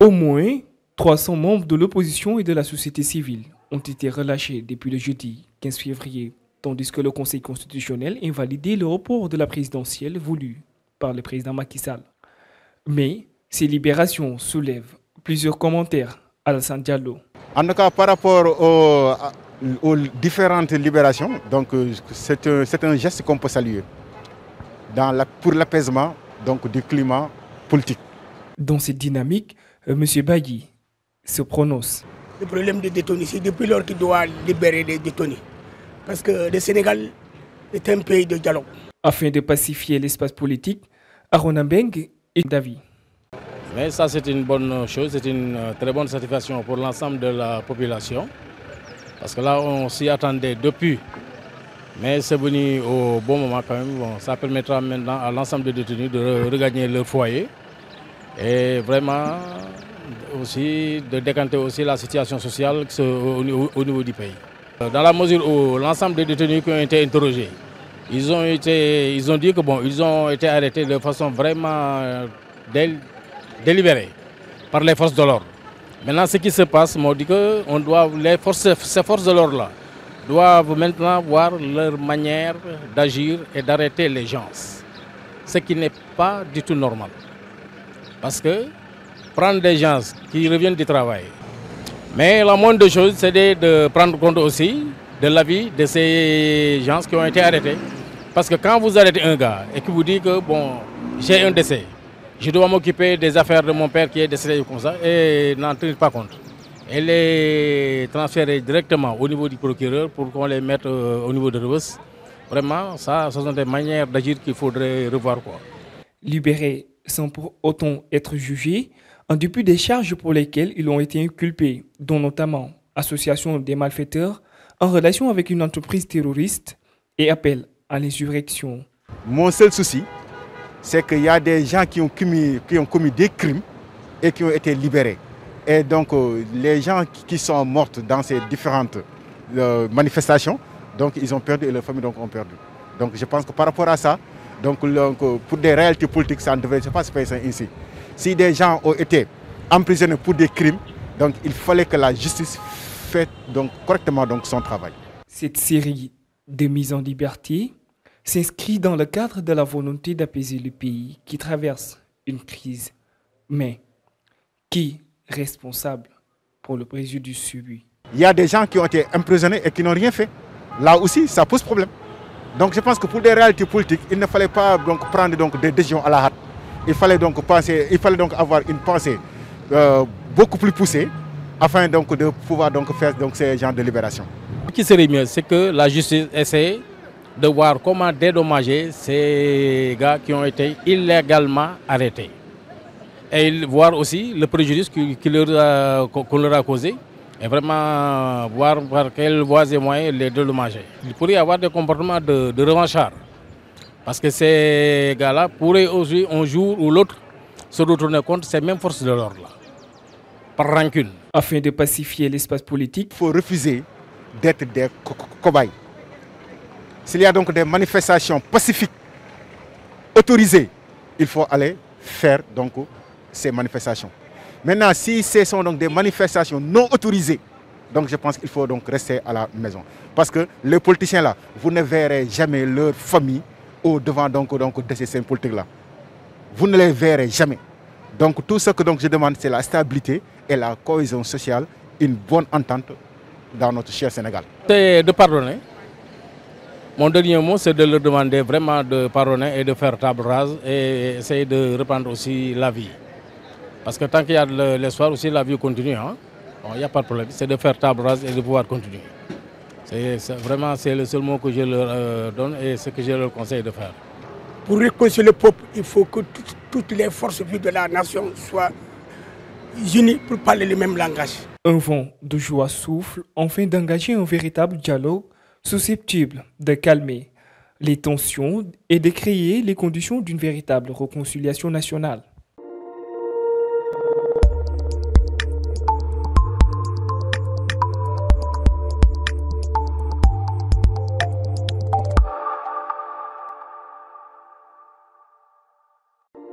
Au moins 300 membres de l'opposition et de la société civile ont été relâchés depuis le jeudi 15 février, tandis que le Conseil constitutionnel a validé le report de la présidentielle voulu par le président Macky Sall. Mais ces libérations soulèvent plusieurs commentaires. Alassane Diallo. En tout cas, par rapport aux différentes libérations, donc c'est un geste qu'on peut saluer pour l'apaisement du climat politique. Dans cette dynamique, M. Bagui se prononce. Le problème des détenus, c'est depuis lors qu'il doit libérer les détenus. Parce que le Sénégal est un pays de dialogue. Afin de pacifier l'espace politique, Arona Mbeng est d'avis. Mais ça, c'est une bonne chose, c'est une très bonne satisfaction pour l'ensemble de la population. Parce que là, on s'y attendait depuis. Mais c'est venu au bon moment quand même. Bon, ça permettra maintenant à l'ensemble des détenus de regagner leur foyer. Et vraiment aussi de décanter aussi la situation sociale au niveau du pays. Dans la mesure où l'ensemble des détenus qui ont été interrogés, ils ont dit que bon, ils ont été arrêtés de façon vraiment délibérée par les forces de l'ordre. Maintenant, ce qui se passe, on dit que ces forces de l'ordre-là doivent maintenant voir leur manière d'agir et d'arrêter les gens. Ce qui n'est pas du tout normal. Parce que prendre des gens qui reviennent du travail. Mais la moindre des choses, c'est de prendre compte aussi de l'avis de ces gens qui ont été arrêtés. Parce que quand vous arrêtez un gars et qu'il vous dit que bon, j'ai un décès, je dois m'occuper des affaires de mon père qui est décédé comme ça et n'en tenir pas compte. Et les transférer directement au niveau du procureur pour qu'on les mette au niveau de Rebeuss. Vraiment, ça, ce sont des manières d'agir qu'il faudrait revoir, quoi. Libérés sans pour autant être jugés, en dépit des charges pour lesquelles ils ont été inculpés, dont notamment association des malfaiteurs en relation avec une entreprise terroriste et appel à l'insurrection. Mon seul souci, c'est qu'il y a des gens qui ont commis des crimes et qui ont été libérés. Et donc les gens qui sont morts dans ces différentes manifestations, donc ils ont perdu et leurs familles ont perdu. Donc je pense que par rapport à ça, donc pour des réalités politiques, ça ne devrait pas se passer ainsi. Si des gens ont été emprisonnés pour des crimes, donc il fallait que la justice fasse donc correctement son travail. Cette série de mises en liberté s'inscrit dans le cadre de la volonté d'apaiser le pays qui traverse une crise. Mais qui est responsable pour le préjudice subi? Il y a des gens qui ont été emprisonnés et qui n'ont rien fait. Là aussi, ça pose problème. Donc je pense que pour des réalités politiques, il ne fallait pas prendre des décisions à la hâte. Il fallait donc avoir une pensée beaucoup plus poussée afin de pouvoir faire ces genres de libération. Ce qui serait mieux, c'est que la justice essaie de voir comment dédommager ces gars qui ont été illégalement arrêtés. Et voir aussi le préjudice qu'on leur a causé et vraiment voir par quelles voies et moyens les dédommager. Il pourrait y avoir des comportements de revanchards. Parce que ces gars-là pourraient aussi, un jour ou l'autre, se retourner contre ces mêmes forces de l'ordre-là, par rancune. Afin de pacifier l'espace politique, il faut refuser d'être des cobayes. S'il y a donc des manifestations pacifiques autorisées, il faut aller faire ces manifestations. Maintenant, si ce sont des manifestations non autorisées, donc je pense qu'il faut rester à la maison. Parce que les politiciens là, vous ne verrez jamais leur famille au devant de ces scènes politiques-là. Vous ne les verrez jamais. Donc tout ce que je demande, c'est la stabilité et la cohésion sociale, une bonne entente dans notre cher Sénégal. C'est de pardonner. Mon dernier mot, c'est de leur demander vraiment de pardonner et de faire table rase et essayer de reprendre aussi la vie. Parce que tant qu'il y a de l'espoir aussi, la vie continue. Hein? Bon, il n'y a pas de problème. C'est de faire table rase et de pouvoir continuer. C'est le seul mot que je leur donne et ce que je leur conseille de faire. Pour réconcilier le peuple, il faut que toutes les forces vives de la nation soient unies pour parler le même langage. Un vent de joie souffle afin d'engager un véritable dialogue susceptible de calmer les tensions et de créer les conditions d'une véritable réconciliation nationale.